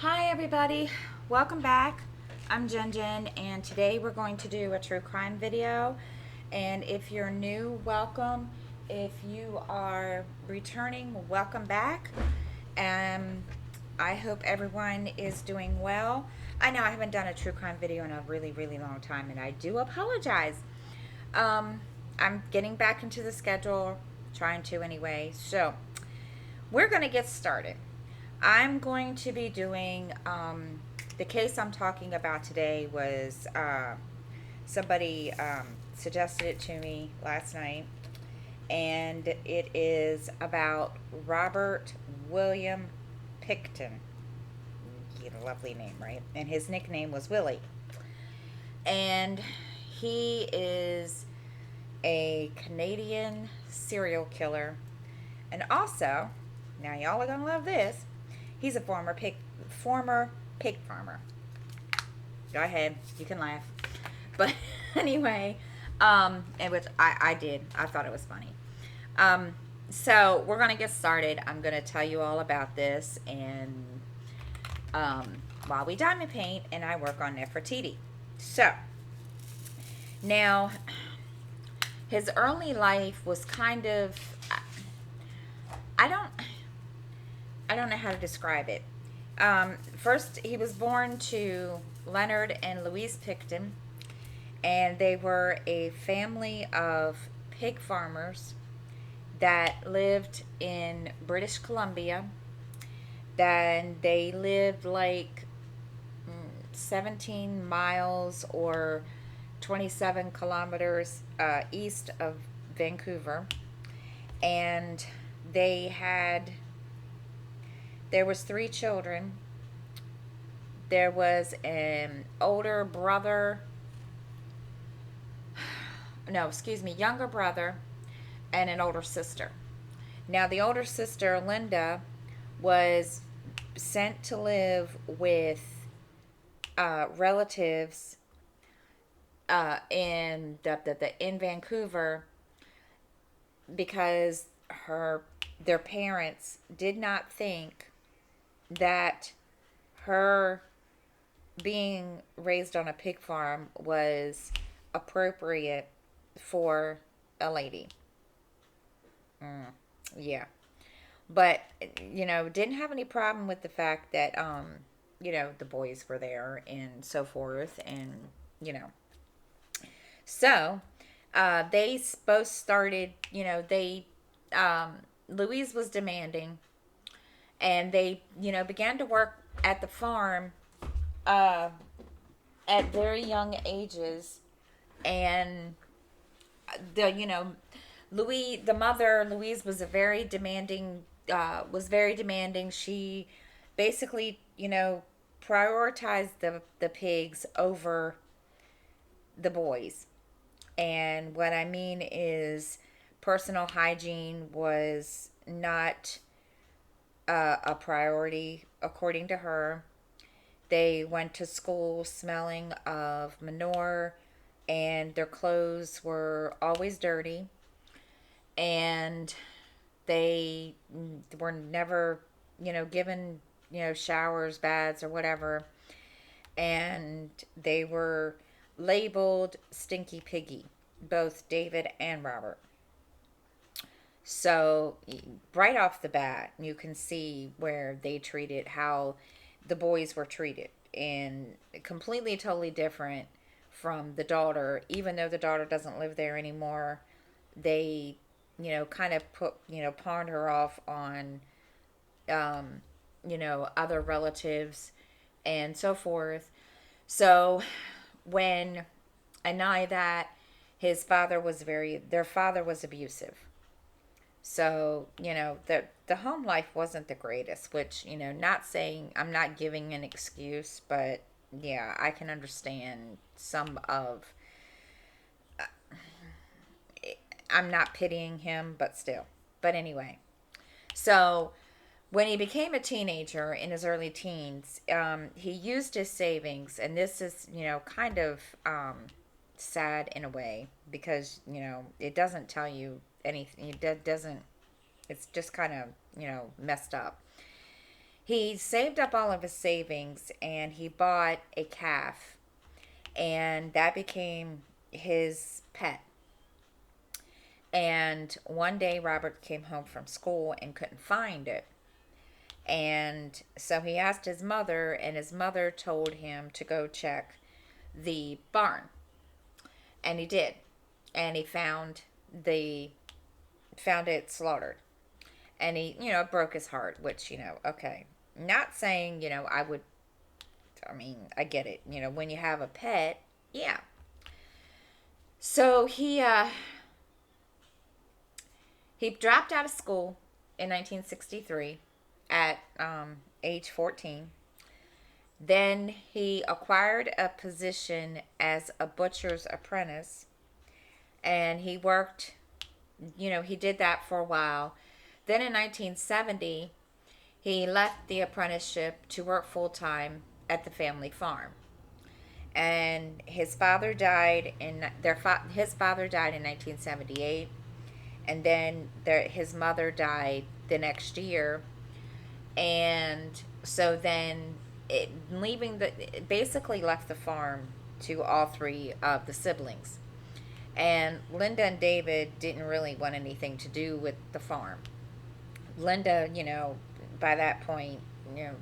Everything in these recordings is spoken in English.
Hi everybody, welcome back. I'm Jen and today we're going to do a true crime video. And if you're new, welcome. If you are returning, welcome back. I hope everyone is doing well. I know I haven't done a true crime video in a really long time and I do apologize. Um, I'm getting back into the schedule, trying to anyway. So, we're going to get started. I'm going to be doing, the case I'm talking about today was somebody suggested it to me last night, and it is about Robert William Pickton. He had a lovely name, right? And his nickname was Willy. And he is a Canadian serial killer. And also, now y'all are gonna love this, he's a former pig farmer. Go ahead, you can laugh. But anyway, and which I did. I thought it was funny. So we're gonna get started. I'm gonna tell you all about this, and while we diamond paint, and I work on Nefertiti. So now, his early life was kind of, I don't I don't know how to describe it. First, he was born to Leonard and Louise Pickton, and they were a family of pig farmers that lived in British Columbia. Then they lived like 17 miles or 27 kilometers east of Vancouver, and there was three children. There was an older brother, no, excuse me, younger brother, and an older sister. Now, the older sister, Linda, was sent to live with relatives in Vancouver because their parents did not think that her being raised on a pig farm was appropriate for a lady. Yeah. But, didn't have any problem with the fact that, the boys were there and so forth. And, you know. So, they both started, Louise was demanding, and they began to work at the farm uh, at very young ages. And the mother, Louise, was very demanding. She basically prioritized the pigs over the boys. And what I mean is, personal hygiene was not a priority according to her. They went to school smelling of manure, and their clothes were always dirty, and they were never, given, showers, baths, or whatever, and they were labeled Stinky Piggy, both David and Robert. So, right off the bat, you can see where they treated how the boys were treated, and completely, totally different from the daughter. Even though the daughter doesn't live there anymore, they, kind of pawned her off on, other relatives and so forth. So, when I know that their father was abusive. So, the home life wasn't the greatest, which, not saying, I'm not giving an excuse, but yeah, I can understand some of, I'm not pitying him, but still. But anyway, so when he became a teenager in his early teens, he used his savings, and this is, kind of sad in a way because, it doesn't tell you anything. It doesn't, it's just kind of, messed up. He saved up all of his savings and he bought a calf, and that became his pet. And one day Robert came home from school and couldn't find it. And so he asked his mother, and his mother told him to go check the barn. And he did. And he found it slaughtered. And he, broke his heart, which, okay. Not saying, I get it. When you have a pet, yeah. So he dropped out of school in 1963 at age 14. Then he acquired a position as a butcher's apprentice, and he worked, he did that for a while. Then in 1970, he left the apprenticeship to work full time at the family farm. And his father died his father died in 1978, and then his mother died the next year. And so then it basically left the farm to all three of the siblings. And Linda and David didn't really want anything to do with the farm. Linda, by that point,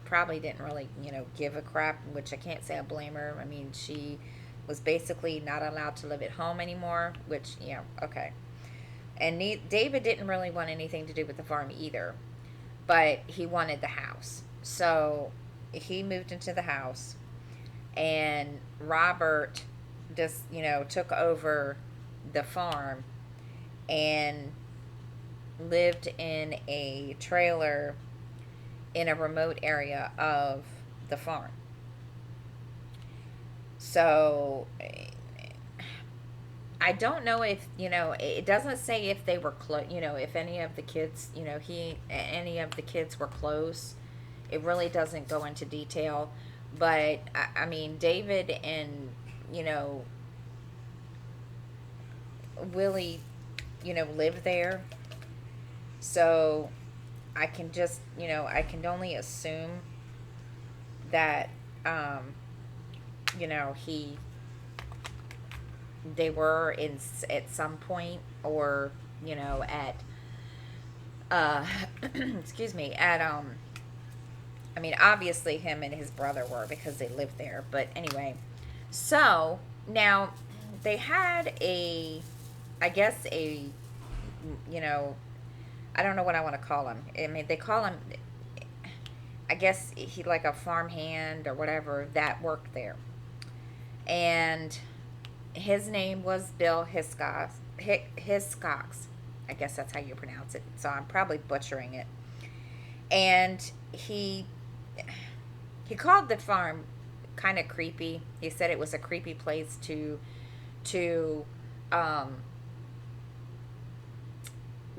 probably didn't really, give a crap, which I can't say I blame her. I mean, she was basically not allowed to live at home anymore, which, okay. And David didn't really want anything to do with the farm either, but he wanted the house. So he moved into the house, and Robert just, took over the farm and lived in a trailer in a remote area of the farm. So I don't know if, it doesn't say if they were close, if any of the kids, any of the kids were close. It really doesn't go into detail. But, I mean, David and, Willy, lived there. So I can just, I can only assume that, they were at some point, or, at, excuse me, at, obviously him and his brother were, because they lived there. But anyway, so now they had I guess I don't know what I want to call him. I mean, they call him, I guess he like a farm hand or whatever that worked there. And his name was Bill Hiscox. Hiscox. I guess that's how you pronounce it. So I'm probably butchering it. And he called the farm kind of creepy. He said it was a creepy place to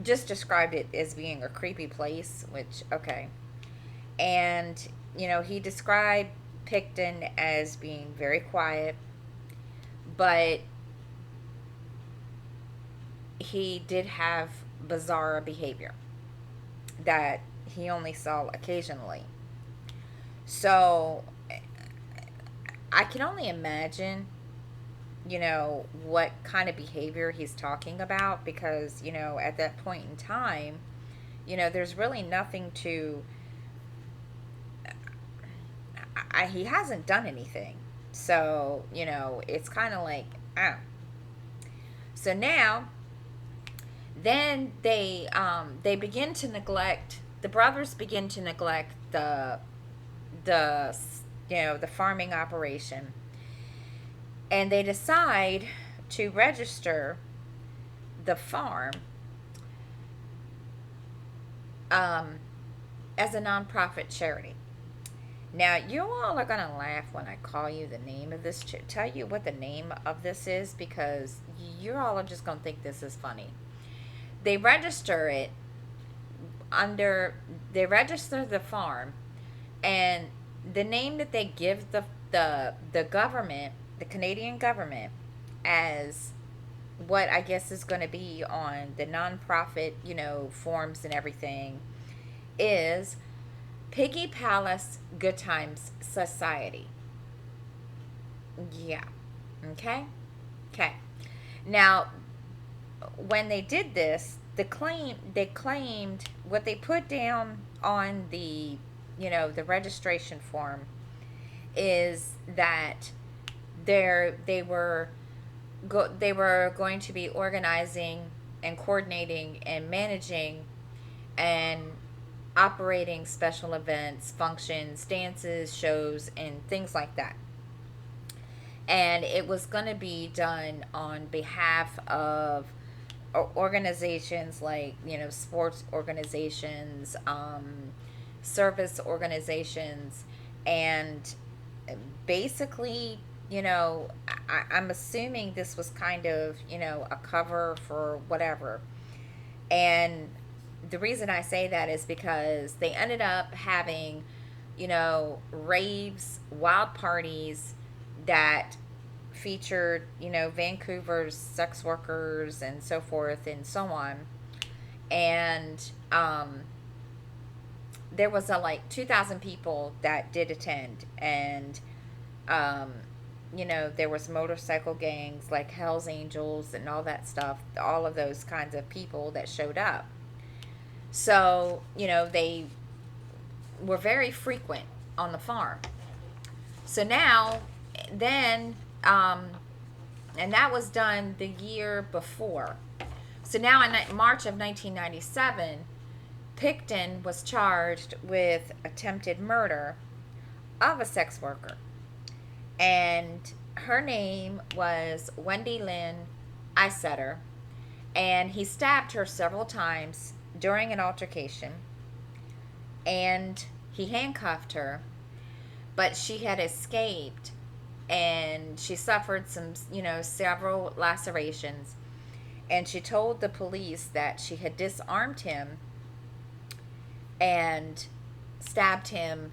just described it as being a creepy place, which, okay. And, he described Pickton as being very quiet, but he did have bizarre behavior that he only saw occasionally. So I can only imagine, what kind of behavior he's talking about, because, at that point in time, there's really nothing to, he hasn't done anything. So, it's kind of like, oh. So now, then they begin to neglect, the brothers begin to neglect the farming operation. And they decide to register the farm as a nonprofit charity. Now, you all are going to laugh when I call you the name of this, tell you what the name of this is, because you all are just going to think this is funny. They register it they register the farm, and the name that they give the government, the Canadian government, as what I guess is going to be on the nonprofit, forms and everything, is Piggy Palace Good Times Society. Yeah. Okay. Okay. Now, when they did this, they claimed what they put down on the, the registration form is that they were going to be organizing and coordinating and managing and operating special events, functions, dances, shows, and things like that. And it was going to be done on behalf of organizations like, sports organizations, service organizations, and basically, I'm assuming this was kind of, a cover for whatever. And the reason I say that is because they ended up having, raves, wild parties that featured, Vancouver's sex workers and so forth and so on. And there was a like 2,000 people that did attend, and um, there was motorcycle gangs like Hell's Angels and all that stuff, all of those kinds of people that showed up. So, they were very frequent on the farm. So now, then, and that was done the year before. So now in March of 1997, Pickton was charged with attempted murder of a sex worker. And her name was Wendy Lynn Isetter. And he stabbed her several times during an altercation. And he handcuffed her. But she had escaped. And she suffered some, several lacerations. And she told the police that she had disarmed him and stabbed him,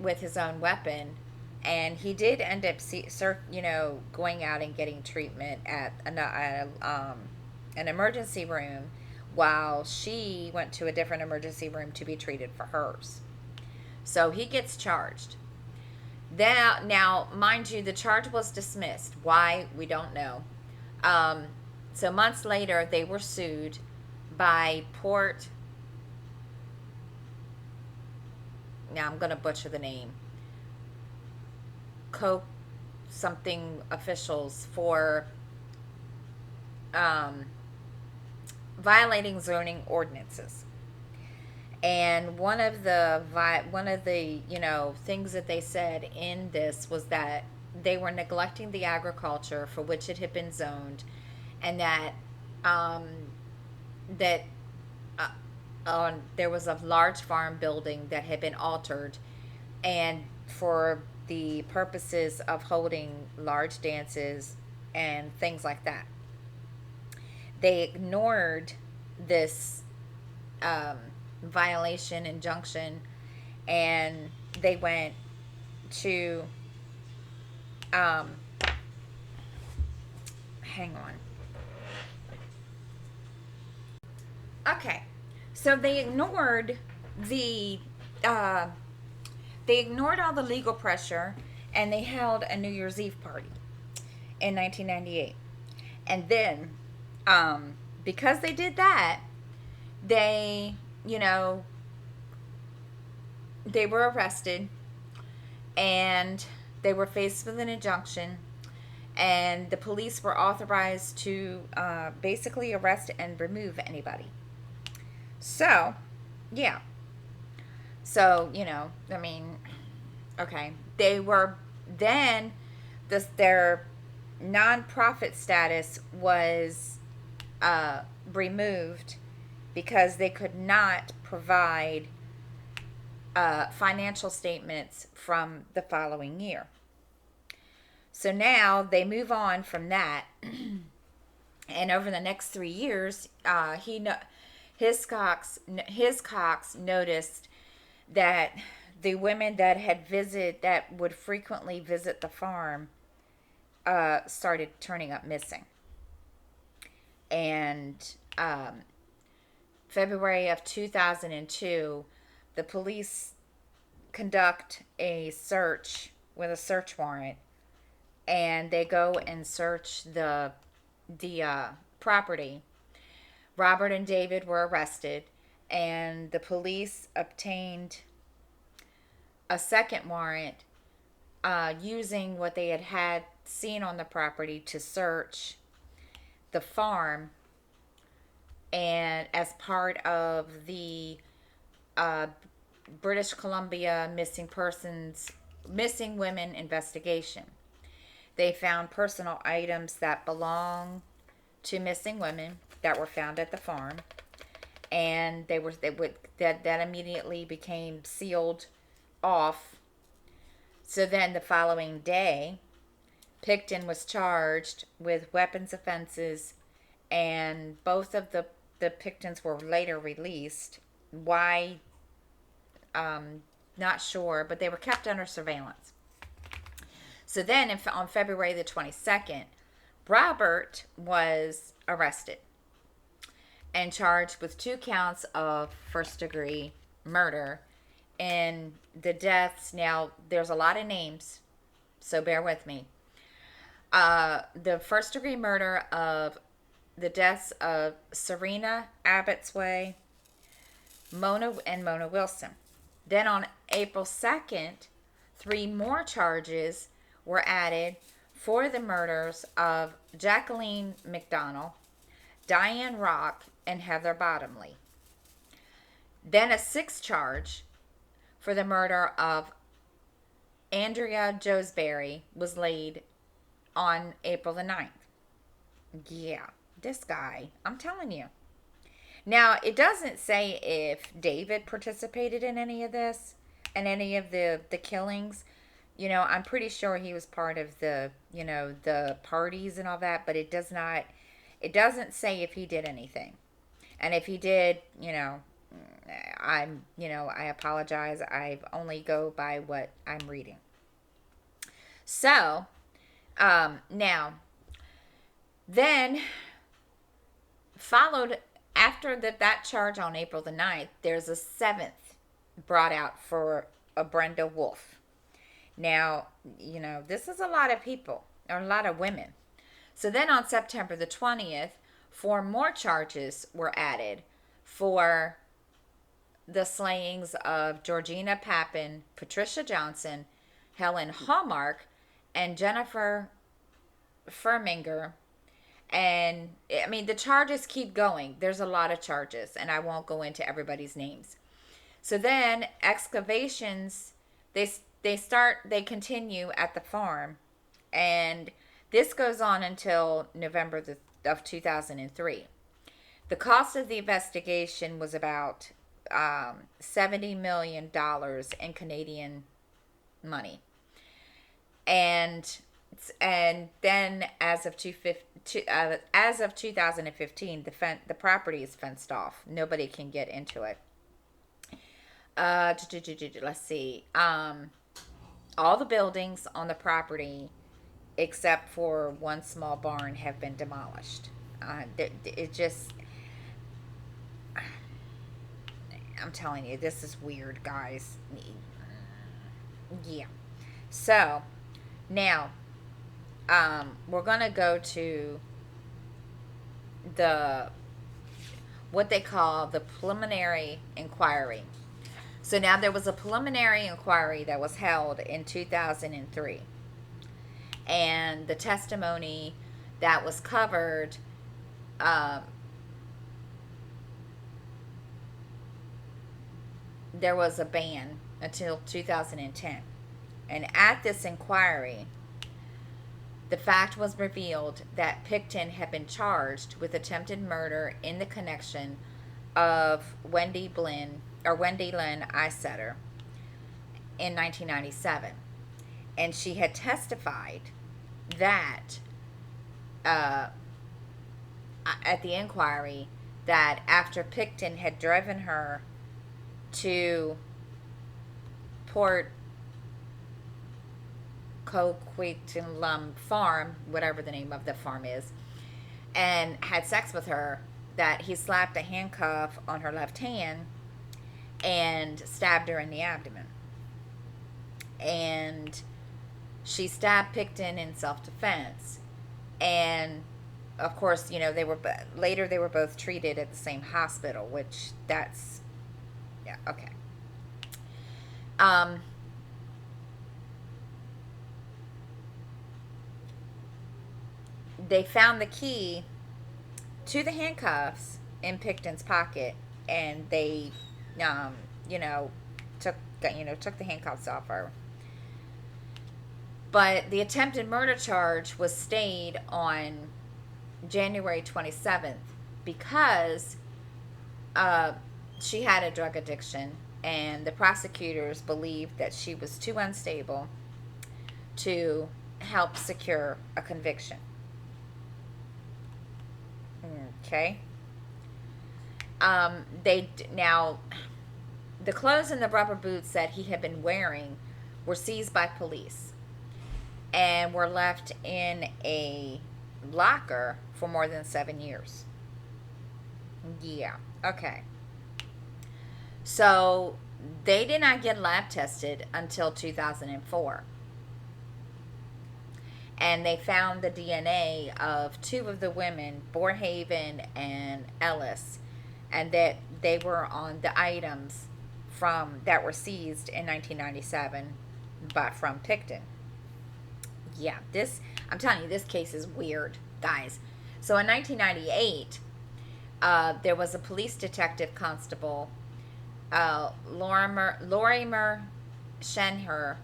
with his own weapon. And he did end up, going out and getting treatment at an emergency room, while she went to a different emergency room to be treated for hers. So he gets charged. Now, mind you, the charge was dismissed. Why? We don't know. So months later, they were sued by now I'm going to butcher the name, something officials for violating zoning ordinances. And one of the things that they said in this was that they were neglecting the agriculture for which it had been zoned, and that there was a large farm building that had been altered, and for the purposes of holding large dances and things like that. They ignored this violation injunction, and they went to hang on. Okay, so they ignored all the legal pressure, and they held a New Year's Eve party in 1998. And then, because they did that, they were arrested, and they were faced with an injunction, and the police were authorized to basically arrest and remove anybody. So, yeah. So, okay. They were then, their nonprofit status was removed because they could not provide financial statements from the following year. So now they move on from that, and over the next 3 years, Hiscox noticed that the women that would frequently visit the farm started turning up missing. And February of 2002, the police conduct a search with a search warrant, and they go and search the property. Robert and David were arrested, and the police obtained a second warrant using what they had seen on the property to search the farm, and as part of the uh, British Columbia missing women investigation. They found personal items that belong to missing women that were found at the farm, and that immediately became sealed off. So then the following day, Pickton was charged with weapons offenses, and both of the Picktons were later released. Why? Not sure, but they were kept under surveillance. So then on February the 22nd, Robert was arrested and charged with 2 counts of first-degree murder in the deaths. Now, there's a lot of names, so bear with me. The first-degree murder of the deaths of Serena Abbotsway, Mona Wilson. Then on April 2nd, 3 more charges were added for the murders of Jacqueline McDonald, Diane Rock, and Heather Bottomley. Then a 6th charge for the murder of Andrea Josbury was laid on April the 9th. Yeah, this guy, I'm telling you. Now, it doesn't say if David participated in any of this and any of the killings. You know, I'm pretty sure he was part of the parties and all that, but it doesn't say if he did anything. And if he did, I apologize. I only go by what I'm reading. So, now, then followed after that charge on April the 9th, there's a 7th brought out for a Brenda Wolfe. Now, this is a lot of people, or a lot of women. So then on September the 20th, 4 more charges were added for the slayings of Georgina Papin, Patricia Johnson, Helen Hallmark, and Jennifer Firminger. And, I mean, the charges keep going. There's a lot of charges, and I won't go into everybody's names. So then excavations, they continue at the farm, and this goes on until November of 2003. The cost of the investigation was about $70 million in Canadian money, and then as of 2015, the property is fenced off. Nobody can get into it. Let's see. All the buildings on the property, except for one small barn, have been demolished. I'm telling you, this is weird, guys. Yeah. So, now, we're going to go to what they call the preliminary inquiry. So now there was a preliminary inquiry that was held in 2003. And the testimony that was covered, there was a ban until 2010. And at this inquiry, the fact was revealed that Pickton had been charged with attempted murder in the connection of Wendy Lynn Isetter in 1997. And she had testified that at the inquiry that after Pickton had driven her to Port Coquitlam farm, whatever the name of the farm is, and had sex with her, that he slapped a handcuff on her left hand and stabbed her in the abdomen. And she stabbed Pickton in self-defense. And of course, you know, later they were both treated at the same hospital, which that's, yeah, okay. They found the key to the handcuffs in Pickton's pocket, and they, you know, took the handcuffs off her. But the attempted murder charge was stayed on January 27th because she had a drug addiction, and the prosecutors believed that she was too unstable to help secure a conviction. Okay. Now, the clothes and the rubber boots that he had been wearing were seized by police and were left in a locker for more than 7 years. Yeah. Okay. So they did not get lab tested until 2004. And they found the DNA of two of the women, Borhaven and Ellis, and that they were on the items that were seized in 1997, but from Pickton. Yeah, I'm telling you, this case is weird, guys. So in 1998, there was a police detective constable, Lorimer Shenher.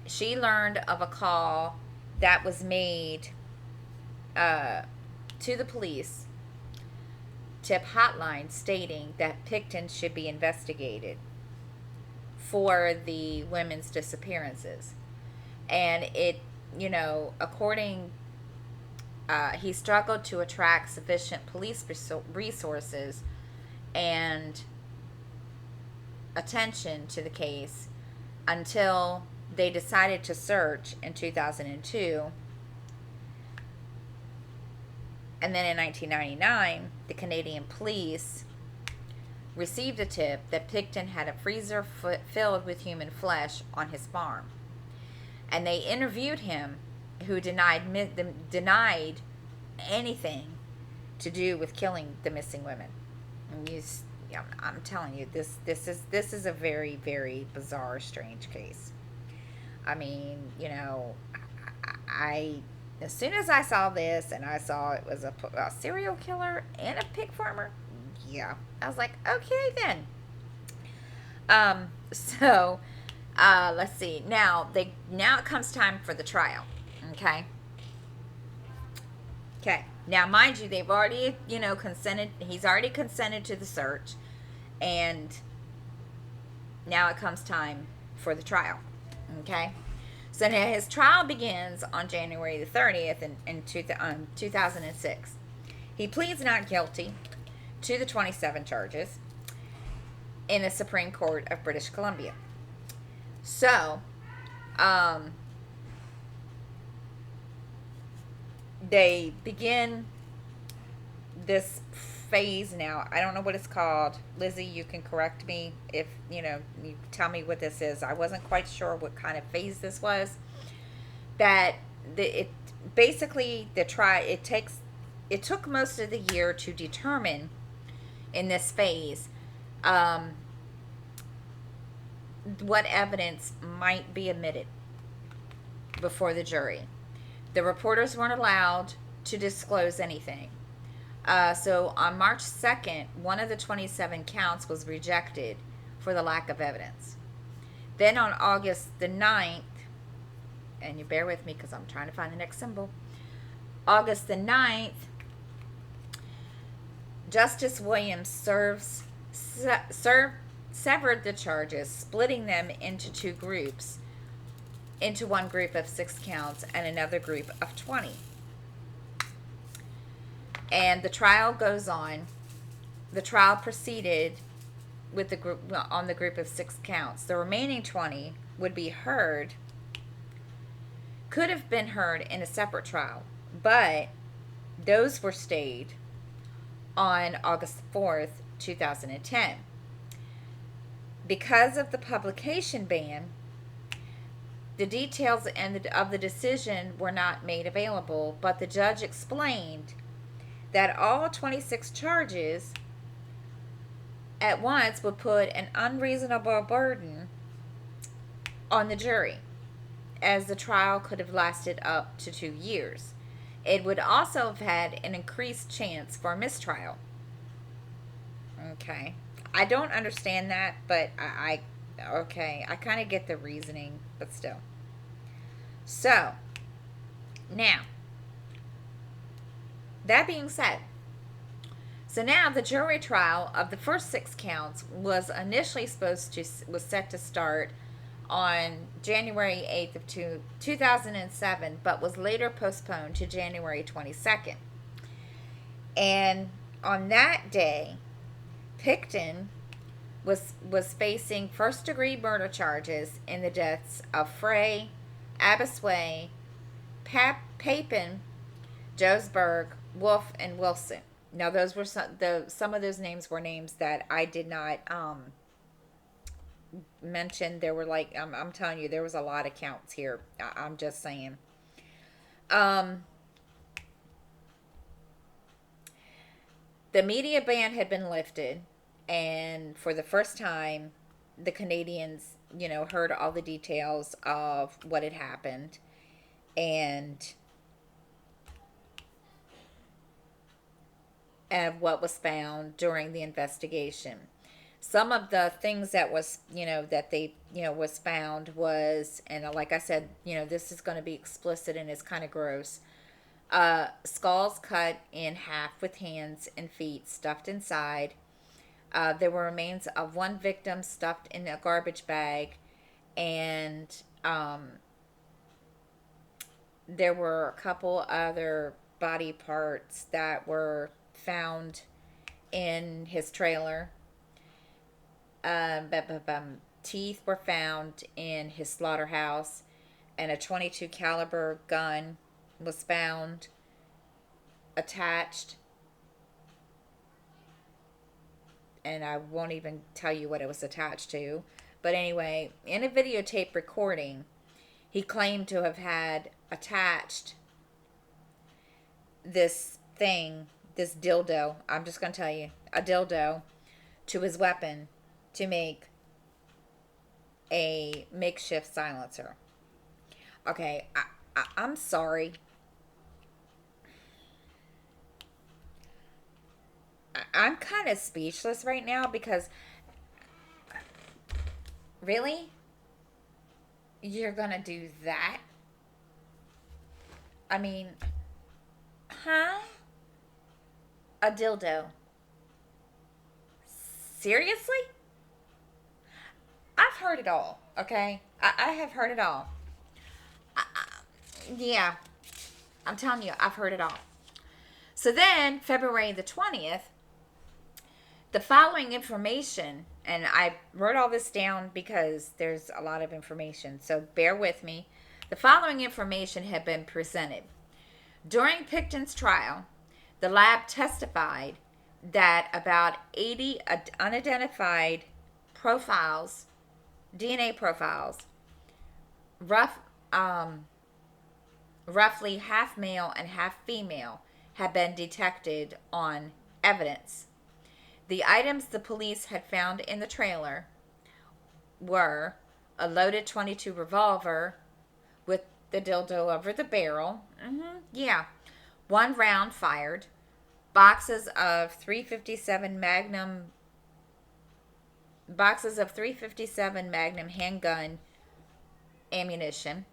She learned of a call that was made to the police tip hotline stating that Pickton should be investigated for the women's disappearances. And it, you know, he struggled to attract sufficient police resources and attention to the case until they decided to search in 2002. And then in 1999, the Canadian police received a tip that Pickton had a freezer filled with human flesh on his farm. And they interviewed him, who denied anything to do with killing the missing women. And I'm telling you, this is a very, very bizarre, strange case. I mean, you know, I as soon as I saw this and I saw it was a serial killer and a pig farmer, yeah, I was like, okay then. So let's see. Now it comes time for the trial. Okay. Okay. Now, mind you, they've already, you know, consented. He's already consented to the search, and now it comes time for the trial. Okay. So now his trial begins on January the 30th in 2006. He pleads not guilty to the 27 charges in the Supreme Court of British Columbia. So, they begin this phase now. I don't know what it's called. Lizzie, you can correct me if, you tell me what this is. I wasn't quite sure what kind of phase this was. That it took most of the year to determine in this phase what evidence might be admitted before the jury. The reporters weren't allowed to disclose anything. So on March 2nd, one of the 27 counts was rejected for the lack of evidence. Then on August the 9th, and you bear with me because I'm trying to find the next symbol. August the 9th, Justice Williams severed the charges, splitting them into two groups, into one group of 6 counts and another group of 20. And the trial goes on. The trial proceeded with the group on the group of 6 counts. The remaining 20 could have been heard in a separate trial, but those were stayed on August 4th, 2010. Because of the publication ban, the details of the decision were not made available, but the judge explained that all 26 charges at once would put an unreasonable burden on the jury, as the trial could have lasted up to 2 years. It would also have had an increased chance for mistrial. Okay. I don't understand that, but okay, I kind of get the reasoning, but still. So, now, that being said, so now the jury trial of the first 6 counts was initially was set to start on January 8th of 2007, but was later postponed to January 22nd. And on that day, Pickton was facing first-degree murder charges in the deaths of Frey, Abasway, Papin, Joesberg, Wolf, and Wilson. Now, those were some of those names were names that I did not mention. There were like I'm telling you, there was a lot of counts here. I'm just saying. The media ban had been lifted, and for the first time, the Canadians, heard all the details of what had happened, and what was found during the investigation. Some of the things that was, that they, was found was, and like I said, this is going to be explicit and it's kind of gross. Skulls cut in half with hands and feet stuffed inside. There were remains of one victim stuffed in a garbage bag, and there were a couple other body parts that were found in his trailer. Teeth were found in his slaughterhouse, and a .22 caliber gun was found attached, and I won't even tell you what it was attached to. But anyway, in a videotape recording, he claimed to have had attached this thing, this dildo, I'm just going to tell you, a dildo, to his weapon to make a makeshift silencer. Okay, I'm sorry. I'm kind of speechless right now because, really? You're gonna do that? I mean, huh? A dildo. Seriously? I've heard it all, okay? I have heard it all. Yeah, I'm telling you, I've heard it all. So then, February the 20th, the following information, and I wrote all this down because there's a lot of information, so bear with me. The following information had been presented. During Pickton's trial, the lab testified that about 80 unidentified profiles, DNA profiles, roughly half male and half female, had been detected on evidence. The items the police had found in the trailer were a loaded .22 revolver with the dildo over the barrel. Yeah. 1 round fired. Boxes of 357 Magnum handgun ammunition.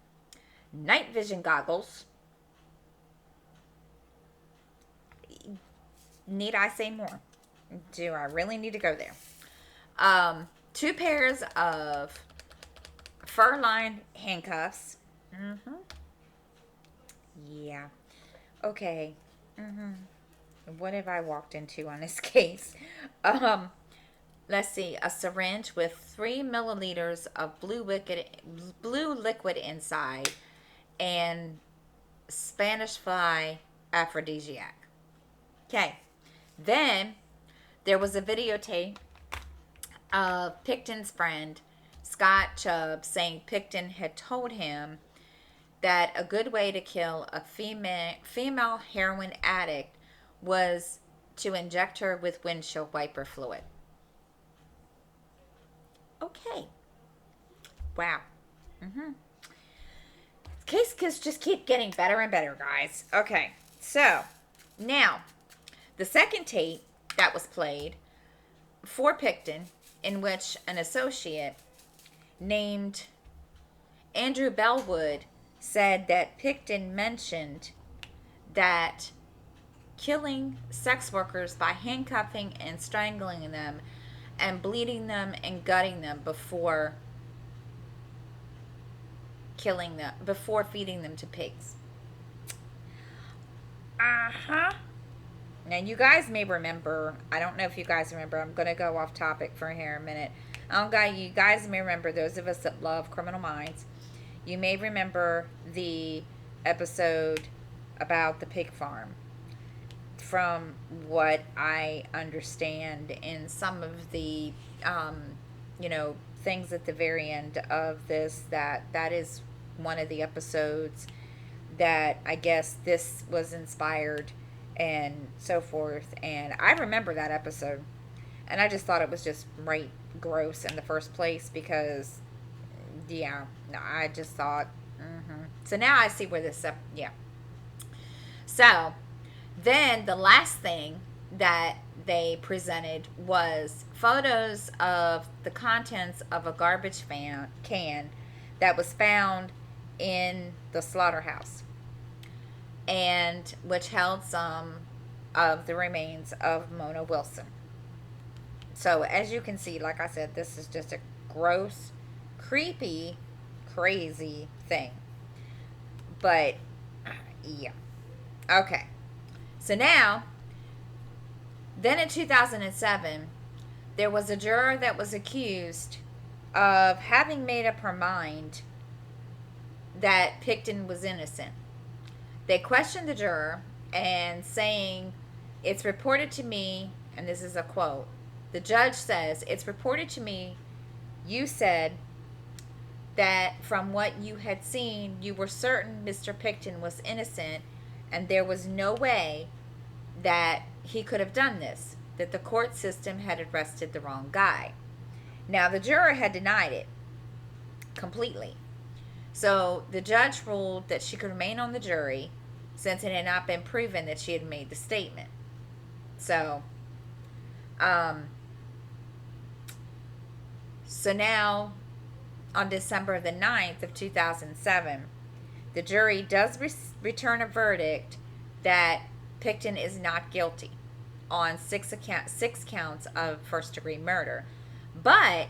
Night vision goggles. Need I say more? Do I really need to go there? 2 pairs of fur-lined handcuffs. Yeah. Okay. What have I walked into on this case? Let's see. A syringe with 3 milliliters of blue liquid inside, and Spanish fly aphrodisiac. Okay. Then there was a videotape of Pickton's friend, Scott Chubb, saying Pickton had told him that a good way to kill a female heroin addict was to inject her with windshield wiper fluid. Okay. Wow. Cases just keep getting better and better, guys. Okay. So, now, the second tape that was played for Pickton, in which an associate named Andrew Bellwood said that Pickton mentioned that killing sex workers by handcuffing and strangling them and bleeding them and gutting them before killing them, before feeding them to pigs. Now, you guys may remember, I don't know if you guys remember, I'm going to go off topic for here a minute. You guys may remember, those of us that love Criminal Minds, you may remember the episode about the pig farm. From what I understand in some of the, things at the very end of this, that is one of the episodes that I guess this was inspired and so forth. And I remember that episode, and I just thought it was just right gross in the first place because, yeah, I just thought, So now I see where this, So then the last thing that they presented was photos of the contents of a garbage can that was found in the slaughterhouse, and which held some of the remains of Mona Wilson. So as you can see, like I said, this is just a gross, creepy, crazy thing. But yeah. Okay. So now, then in 2007, there was a juror that was accused of having made up her mind that Pickton was innocent. They questioned the juror and saying, "It's reported to me," and this is a quote, the judge says, "It's reported to me you said that from what you had seen, you were certain Mr. Pickton was innocent and there was no way that he could have done this, that the court system had arrested the wrong guy." Now, the juror had denied it completely. So the judge ruled that she could remain on the jury since it had not been proven that she had made the statement. So now, on December the 9th of 2007, the jury does return a verdict that Pickton is not guilty on six counts of first-degree murder, but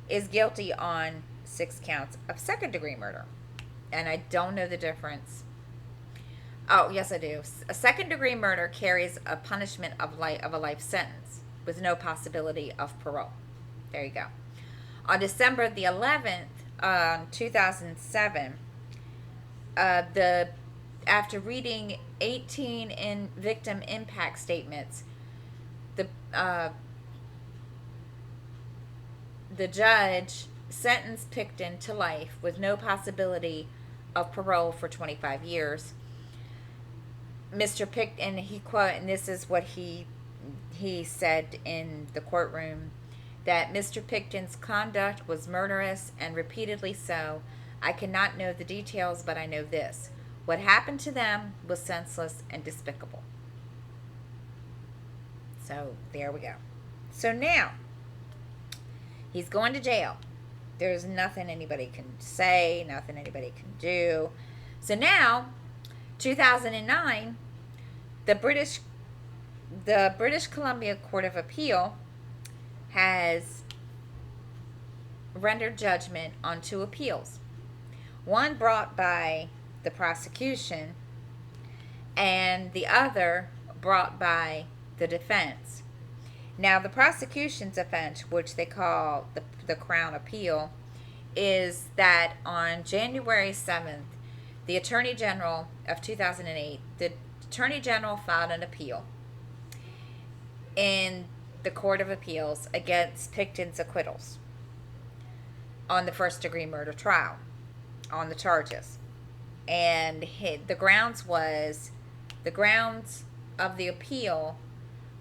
is guilty on 6 counts of second-degree murder. And I don't know the difference. Oh, yes, I do. A second-degree murder carries a punishment of a life sentence with no possibility of parole. There you go. On December the 11th, 2007, after reading 18 victim impact statements, the judge sentenced Pickton to life with no possibility of parole for 25 years. Mr. Pickton, and this is what he said in the courtroom, that Mr. Pickton's conduct was murderous and repeatedly so. I cannot know the details, but I know this. What happened to them was senseless and despicable. So, there we go. So now, he's going to jail. There's nothing anybody can say, nothing anybody can do. So now, 2009, the British Columbia Court of Appeal has rendered judgment on 2 appeals. One brought by the prosecution and the other brought by the defense. Now, the prosecution's offense, which they call the Crown Appeal, is that on January 7th, the Attorney General of 2008, the Attorney General filed an appeal. And the Court of Appeals against Pickton's acquittals on the first-degree murder trial, on the charges. And the grounds of the appeal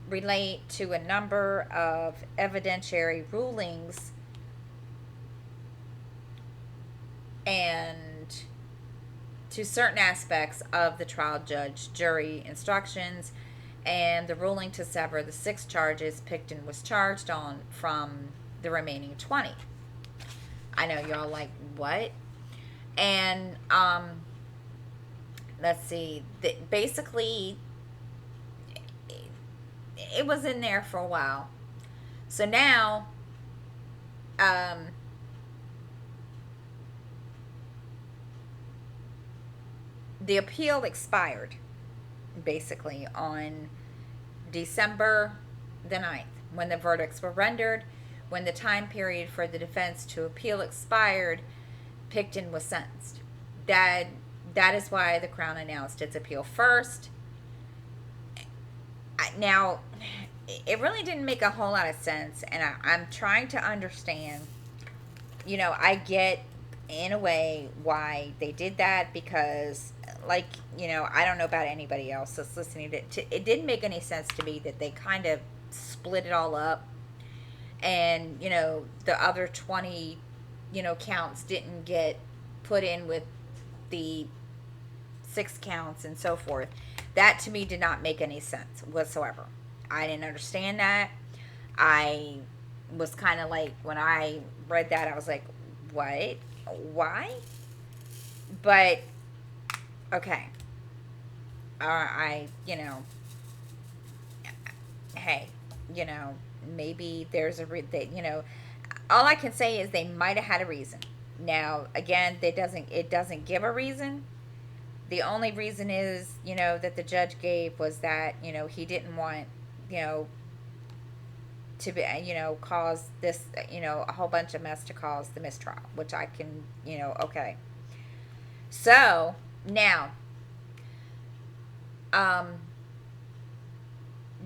relate to a number of evidentiary rulings and to certain aspects of the trial judge jury instructions and the ruling to sever the 6 charges Pickton was charged on from the remaining 20. I know y'all like, what? And let's see, basically it was in there for a while. So now the appeal expired basically on December the 9th when the verdicts were rendered. When the time period for the defense to appeal expired, Pickton was sentenced. That is why the Crown announced its appeal first. Now, it really didn't make a whole lot of sense, and I'm trying to understand. I get, in a way, why they did that, because, I don't know about anybody else that's listening to it didn't make any sense to me that they kind of split it all up, and, the other 20, counts didn't get put in with the 6 counts and so forth. That to me did not make any sense whatsoever. I didn't understand that. I was kind of like, when I read that, I was like, what? Why? But, okay. Hey, maybe there's all I can say is they might have had a reason. Now, again, it doesn't give a reason. The only reason is, that the judge gave was that, he didn't want, to be, cause this, a whole bunch of mess to cause the mistrial, which I can, okay. So, now,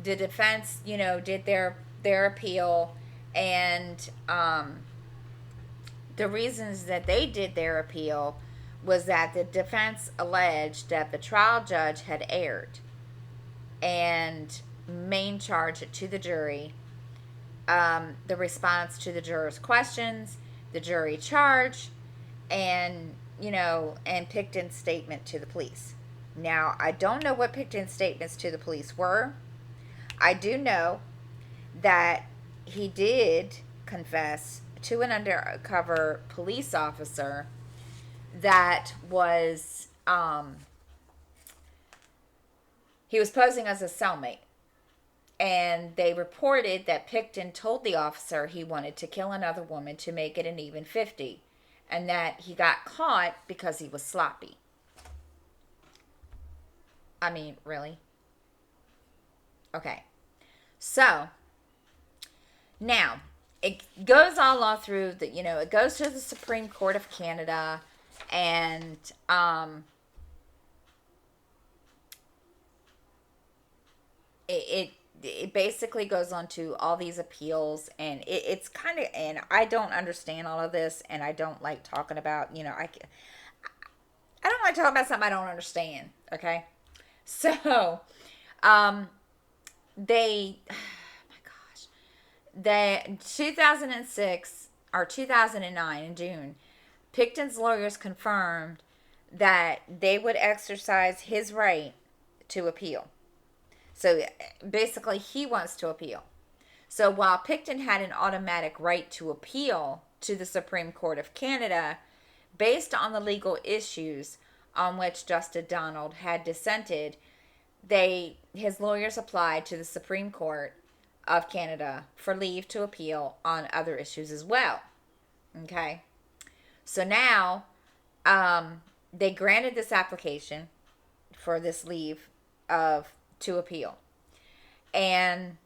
the defense, did their appeal, and, the reasons that they did their appeal was that the defense alleged that the trial judge had erred and main charge it to the jury, the response to the jurors' questions, the jury charge, and, and Pickton's statement to the police. Now, I don't know what Pickton's statements to the police were. I do know that he did confess to an undercover police officer that was, he was posing as a cellmate. And they reported that Pickton told the officer he wanted to kill another woman to make it an even 50. And that he got caught because he was sloppy. I mean, really? Okay. So, now, it goes all through it goes to the Supreme Court of Canada, and it basically goes on to all these appeals, and it's kind of, and I don't understand all of this, and I don't like talking about, I don't like talking about something I don't understand, okay? So, they, the 2006 or 2009 in June, Pickton's lawyers confirmed that they would exercise his right to appeal. So basically, he wants to appeal. So while Pickton had an automatic right to appeal to the Supreme Court of Canada, based on the legal issues on which Justice Donald had dissented, his lawyers applied to the Supreme Court of Canada for leave to appeal on other issues as well. Okay. So now, they granted this application for this leave to appeal. And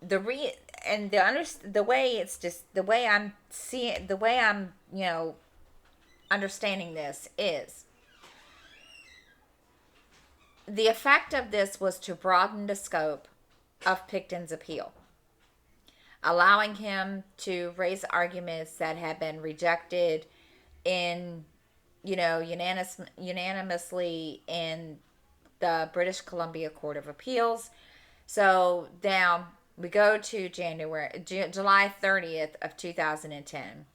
the way I'm seeing, the way I'm, understanding this is, the effect of this was to broaden the scope of Pickton's appeal, allowing him to raise arguments that had been rejected in, unanimously in the British Columbia Court of Appeals. So now we go to July 30th of 2010.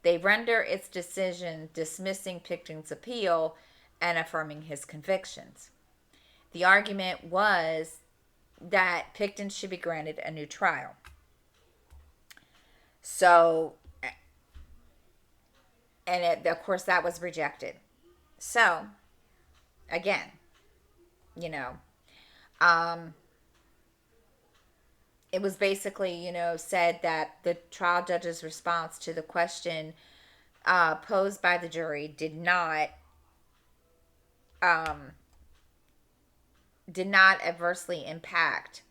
They render its decision dismissing Pickton's appeal and affirming his convictions. The argument was that Pickton should be granted a new trial. So, of course, that was rejected. So, again, you know, um, it was basically, said that the trial judge's response to the question posed by the jury um, did not adversely impact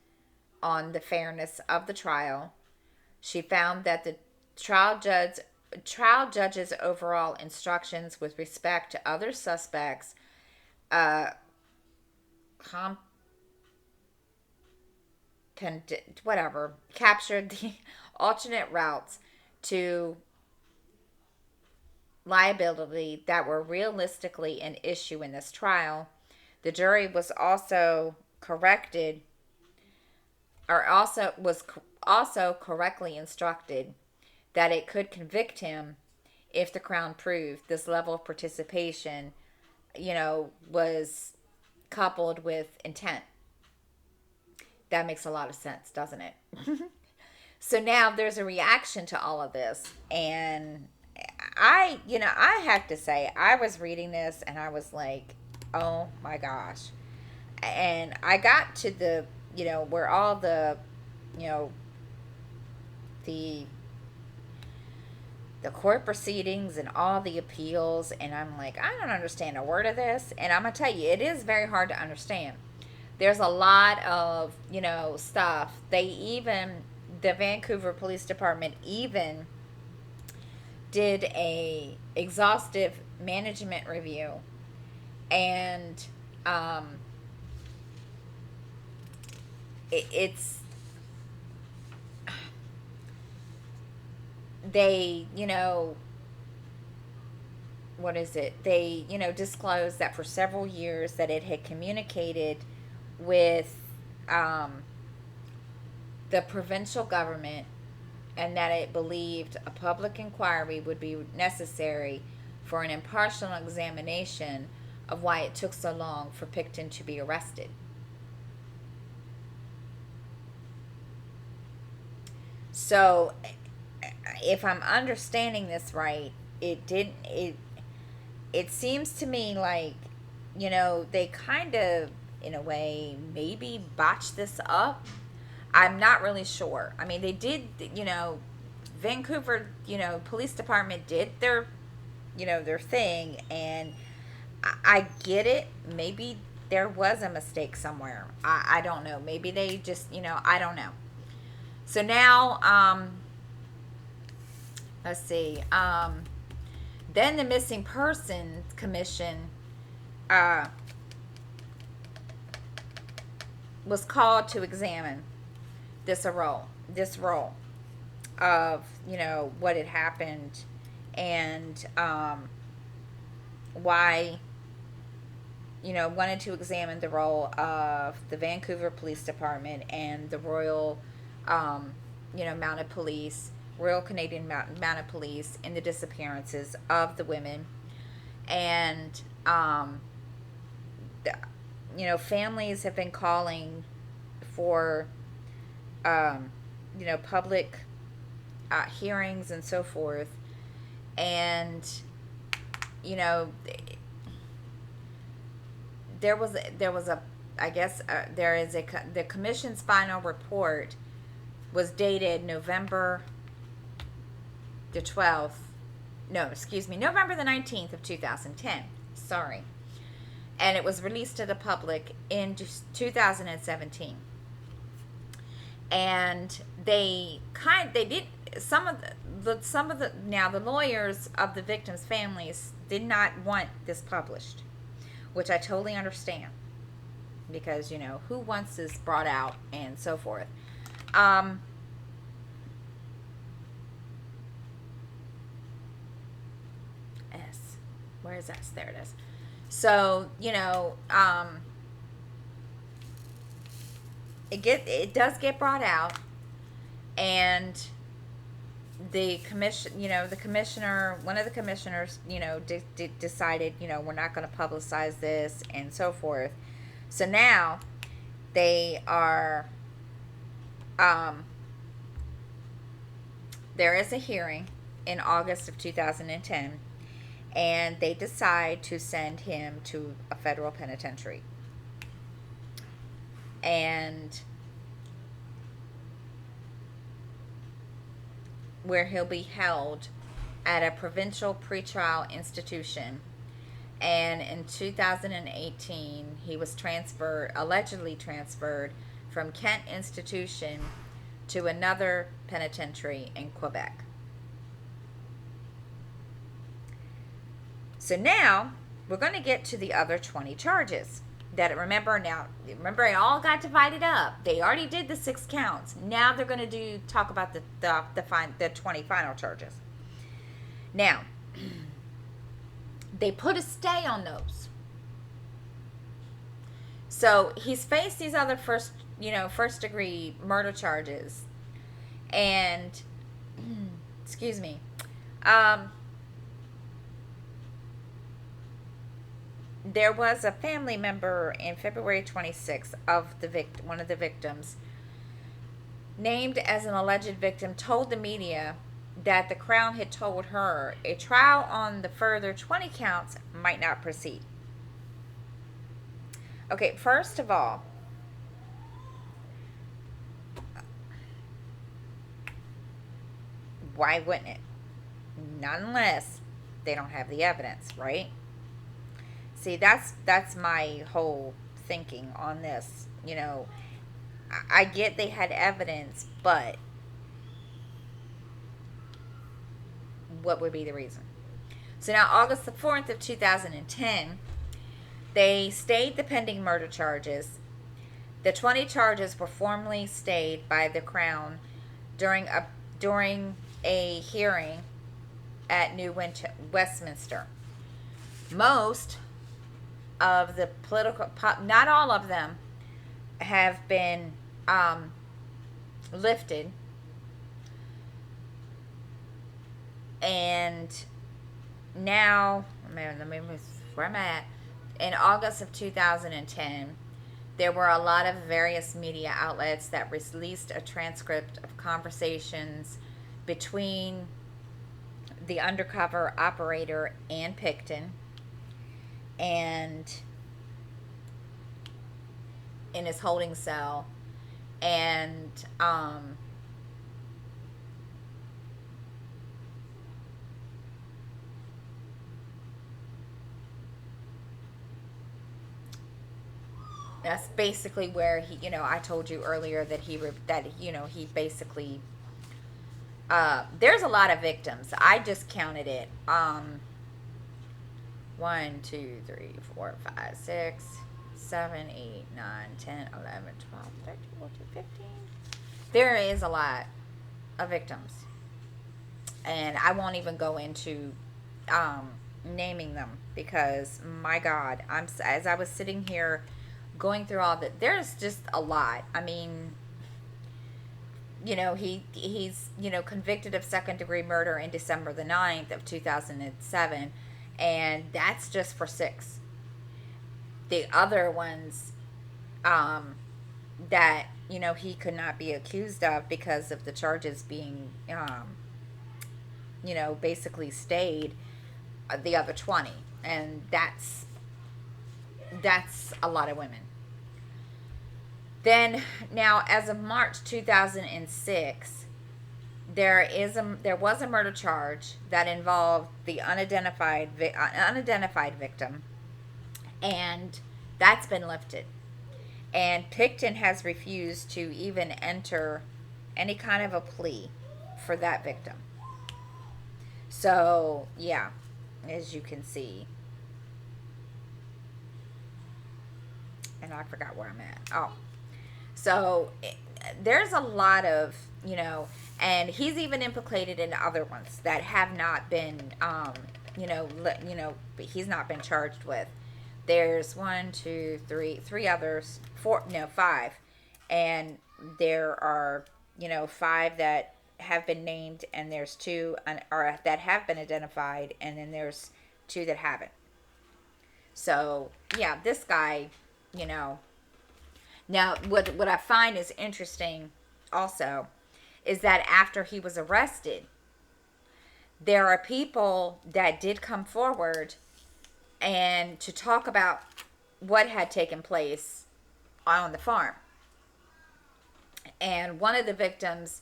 on the fairness of the trial. She found that the trial judge's overall instructions with respect to other suspects uh, com- captured the alternate routes to liability that were realistically an issue in this trial. The jury was also corrected, or also correctly instructed that it could convict him if the Crown proved this level of participation, was coupled with intent. That makes a lot of sense, doesn't it? So now there's a reaction to all of this, and I have to say, I was reading this and I was like, oh my gosh. And I got to the, where all the, you know, the the court proceedings and all the appeals, and I'm like, I don't understand a word of this. And I'm gonna tell you, it is very hard to understand. There's a lot of, stuff. The Vancouver Police Department even did a exhaustive management review, and it's they, what is it? They, disclosed that for several years that it had communicated with the provincial government, and that it believed a public inquiry would be necessary for an impartial examination of why it took so long for Pickton to be arrested. So, if I'm understanding this right, it seems to me like, they kind of, in a way, maybe botched this up. I'm not really sure. I mean, they did, Vancouver, police department did their thing, and I get it. Maybe there was a mistake somewhere. I don't know. Maybe they just, I don't know. So now, let's see. Then the Missing Persons Commission was called to examine this role of, what had happened, and why, wanted to examine the role of the Vancouver Police Department and the Royal, Mounted Police, Royal Canadian Mounted Police, in the disappearances of the women. And, families have been calling for, public hearings and so forth. And, there was a, I guess, the commission's final report was dated November the 12th. No, excuse me, November the 19th of 2010. Sorry. And it was released to the public in 2017. And the lawyers of the victims' families did not want this published, which I totally understand. because, you know, who wants this brought out and so forth. S. Where is S? There it is. So, you know, it does get brought out, and the commission, you know, the commissioner, one of the commissioners, you know, decided, you know, we're not going to publicize this and so forth. So now they are, there is a hearing in August of 2010, and they decide to send him to a federal penitentiary. And where he'll be held at a provincial pretrial institution. And in 2018, he was allegedly transferred from Kent Institution to another penitentiary in Quebec. So now we're going to get to the other 20 charges. Remember, it all got divided up. They already did the 6 counts. Now they're going to talk about the 20 final charges. Now, they put a stay on those. So he's faced these other first degree murder charges, and excuse me, there was a family member in February 26th of one of the victims, named as an alleged victim, told the media that the Crown had told her a trial on the further 20 counts might not proceed. Okay, first of all, why wouldn't it? Not unless they don't have the evidence, right? See, that's my whole thinking on this. You know, I get they had evidence, but what would be the reason? So now, August the 4th of 2010, they stayed the pending murder charges. The 20 charges were formally stayed by the Crown during a hearing at New Westminster. Most of the not all of them, have been lifted, and now let me where I'm at. In August of 2010, there were a lot of various media outlets that released a transcript of conversations between the undercover operator and Pickton, and in his holding cell, and that's basically where he, you know, I told you earlier that he basically, there's a lot of victims. I just counted it. 1, 2, 3, 4, 5, 6, 7, 8, 9, 10, 11, 12, 13, 14, 15. There is a lot of victims. And I won't even go into naming them, because my God, as I was sitting here going through all that, there's just a lot. I mean, you know, he's you know, convicted of second degree murder in December the 9th of 2007, and that's just for 6. The other ones that, you know, he could not be accused of because of the charges being you know, basically stayed, the other 20, and that's a lot of women. Then, now, as of March 2006, there was a murder charge that involved the unidentified victim, and that's been lifted. And Pickton has refused to even enter any kind of a plea for that victim. So, yeah, as you can see. and I forgot where I'm at. Oh, so there's a lot of, and he's even implicated in other ones that have not been, he's not been charged with. There's one, two, three others, four, no, five, and there are, five that have been named, and there's two or that have been identified, and then there's two that haven't. So yeah, this guy, you know. Now, what I find is interesting also is that after he was arrested, there are people that did come forward and to talk about what had taken place on the farm. And one of the victims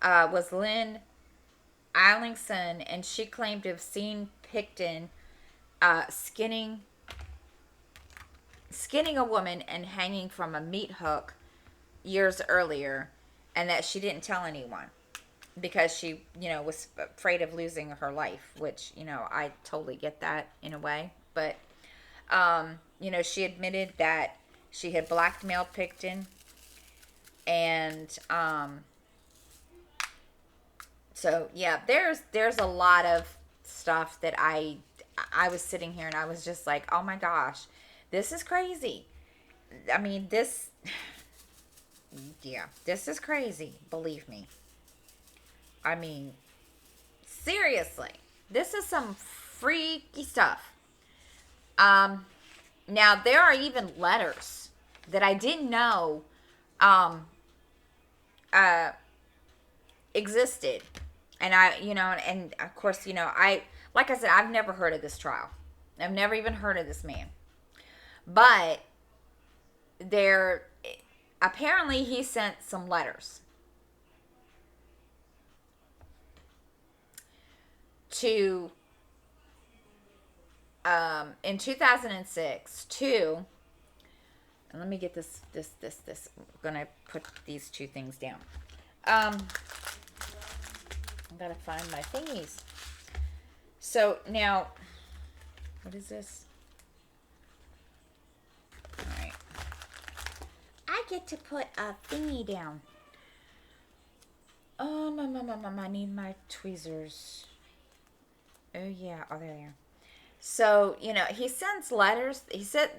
was Lynn Eilingson, and she claimed to have seen Pickton skinning a woman and hanging from a meat hook years earlier, and that she didn't tell anyone because she, was afraid of losing her life, which, I totally get that in a way. But, she admitted that she had blackmailed Pickton, and, so yeah, there's a lot of stuff that I was sitting here and I was just like, oh my gosh, this is crazy. I mean, this is crazy, believe me. I mean, seriously, this is some freaky stuff. Now there are even letters that I didn't know existed. And and of course, like I said, I've never heard of this trial. I've never even heard of this man. But apparently he sent some letters to, in 2006 to, and let me get this, I'm going to put these two things down. I gotta find my thingies. So now, what is this? Alright. I get to put a thingy down. Oh, I need my tweezers. Oh, yeah. Oh, there they are. So, he sends letters. He said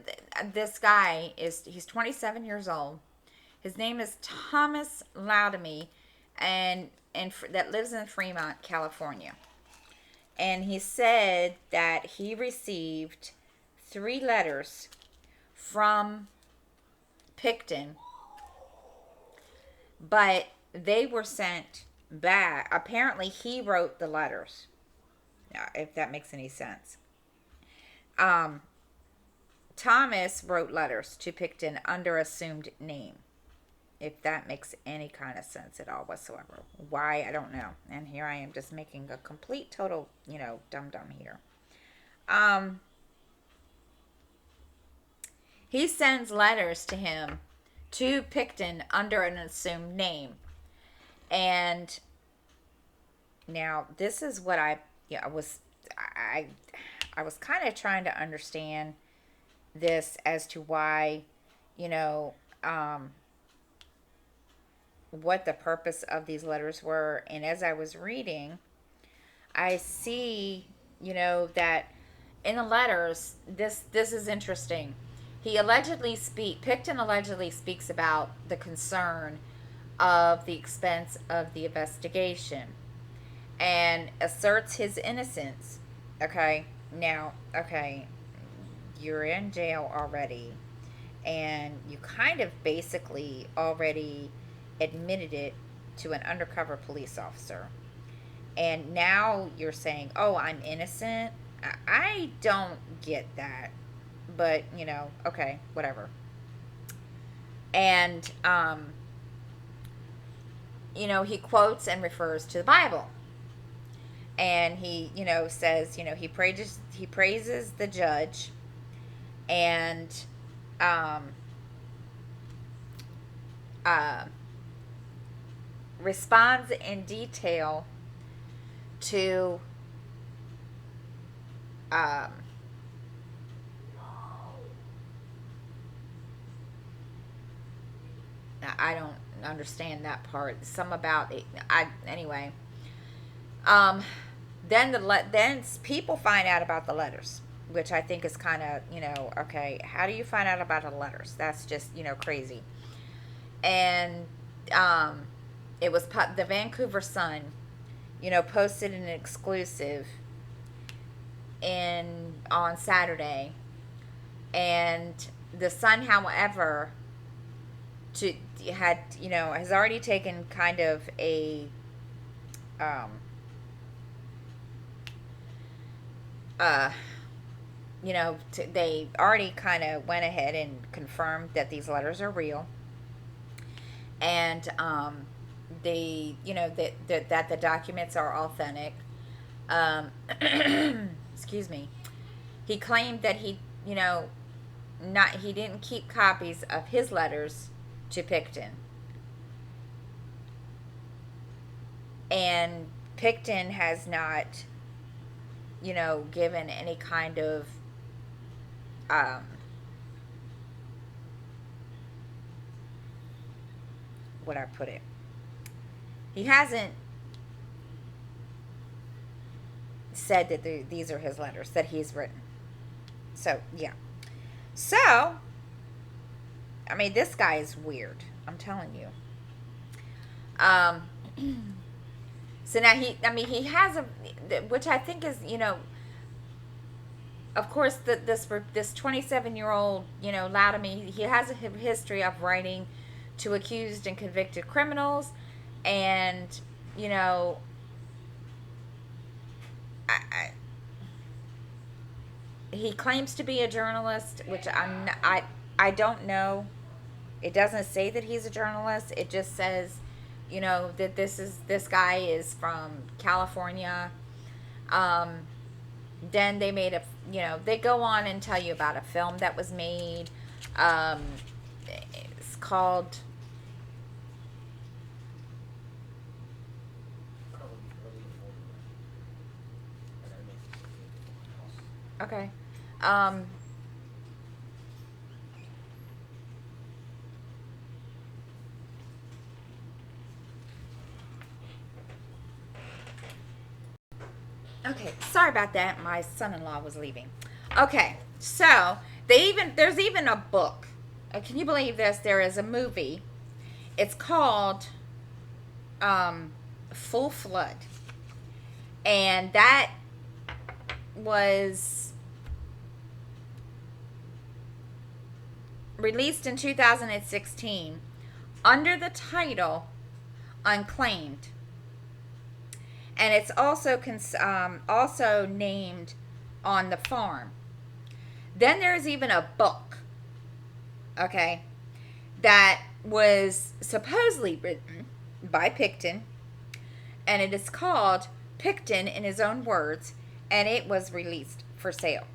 this guy he's 27 years old. His name is Thomas Loudamy, and that lives in Fremont, California. And he said that he received 3 letters from Pickton, but they were sent back. Apparently, he wrote the letters. Now, if that makes any sense. Thomas wrote letters to Pickton under assumed name. If that makes any kind of sense at all whatsoever. Why, I don't know. And here I am just making a complete total, dum-dum here. He sends letters to him, to Pickton, under an assumed name. And now this is what I was kind of trying to understand this as to why, what the purpose of these letters were. And as I was reading, I see, that in the letters, this is interesting. Pickton allegedly speaks about the concern of the expense of the investigation and asserts his innocence. Okay, now, you're in jail already, and you kind of basically already admitted it to an undercover police officer, and now you're saying, oh, I'm innocent. I don't get that, but okay, whatever. And he quotes and refers to the Bible, and he says, he praises the judge, and responds in detail to I don't understand that part. Some about it. Anyway. Um, then people find out about the letters, which I think is kind of, okay. How do you find out about the letters? That's just, crazy. And um, it was the Vancouver Sun, posted an exclusive in on Saturday, and the Sun, however, to had has already taken kind of a um, uh, they already kind of went ahead and confirmed that these letters are real, and they, that the documents are authentic. Um, excuse me. He claimed that he didn't keep copies of his letters to Pickton, and Pickton has not, given any kind of um, what I put it. He hasn't said that these are his letters that he's written. So yeah. So I mean, this guy is weird. I'm telling you. Um. So now he has which I think is, of course, this 27-year-old, lied to me. He has a history of writing to accused and convicted criminals, and you know, he claims to be a journalist, which I don't know. It doesn't say that he's a journalist. It just says, that this guy is from California. Then they made they go on and tell you about a film that was made. It's called. Okay. Um, okay. Sorry about that. My son-in-law was leaving. Okay. So there's even a book. Can you believe this? There is a movie. It's called Full Flood, and that was released in 2016 under the title Unclaimed, and it's also also named On the Farm. Then there's even a book, okay, that was supposedly written by Pickton, and it is called Pickton in His Own Words, and it was released for sale.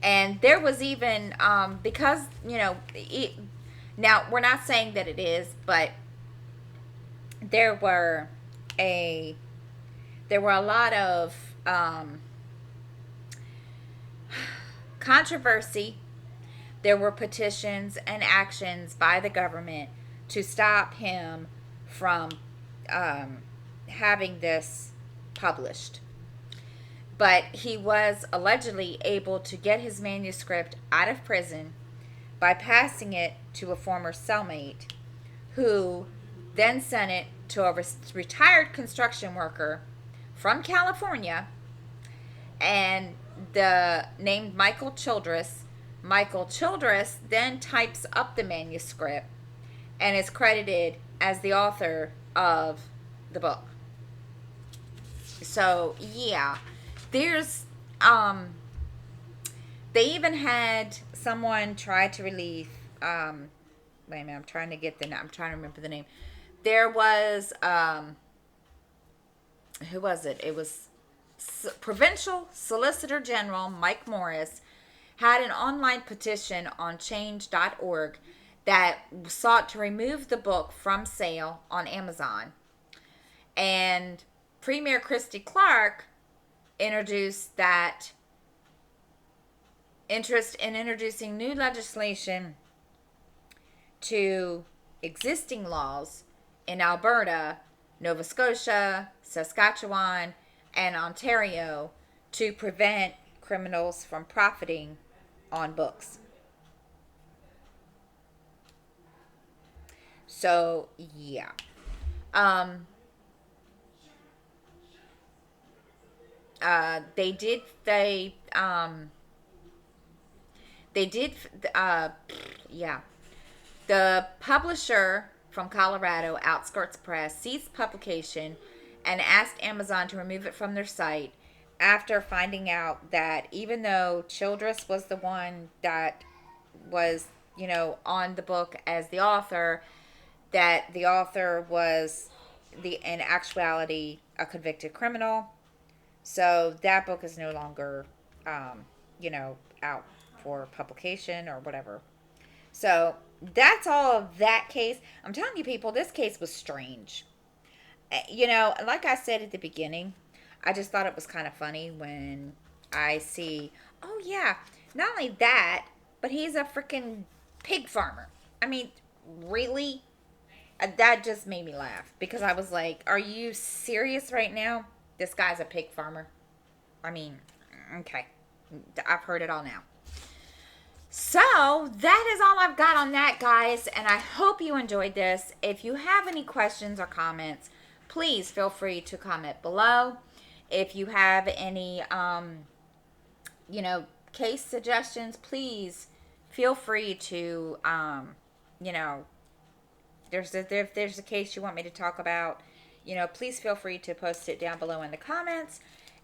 And there was even because now we're not saying that it is, but there were a lot of controversy. There were petitions and actions by the government to stop him from having this published. But he was allegedly able to get his manuscript out of prison by passing it to a former cellmate, who then sent it to a retired construction worker from California, and named Michael Childress. Michael Childress then types up the manuscript and is credited as the author of the book. So yeah, there's they even had someone try to release wait a minute, I'm trying to remember the name. There was who was it? It was Provincial Solicitor General Mike Morris had an online petition on change.org that sought to remove the book from sale on Amazon. And Premier Christy Clark introduced that interest in introducing new legislation to existing laws in Alberta, Nova Scotia, Saskatchewan, and Ontario to prevent criminals from profiting on books. So, yeah. Um, they did, they did, uh, yeah. The publisher from Colorado, Outskirts Press, ceased publication and asked Amazon to remove it from their site after finding out that even though Childress was the one that was, on the book as the author, that the author was in actuality a convicted criminal. So that book is no longer, out for publication or whatever. So that's all of that case. I'm telling you, people, this case was strange. Like I said at the beginning, I just thought it was kind of funny when I see, oh, yeah, not only that, but he's a freaking pig farmer. I mean, really? That just made me laugh because I was like, are you serious right now? This guy's a pig farmer. I mean, okay. I've heard it all now. So that is all I've got on that, guys, and I hope you enjoyed this. If you have any questions or comments, please feel free to comment below. If you have any case suggestions, please feel free to if there's a case you want me to talk about, please feel free to post it down below in the comments.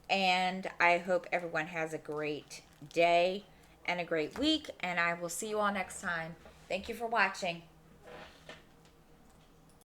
And I hope everyone has a great day and a great week, and I will see you all next time. Thank you for watching.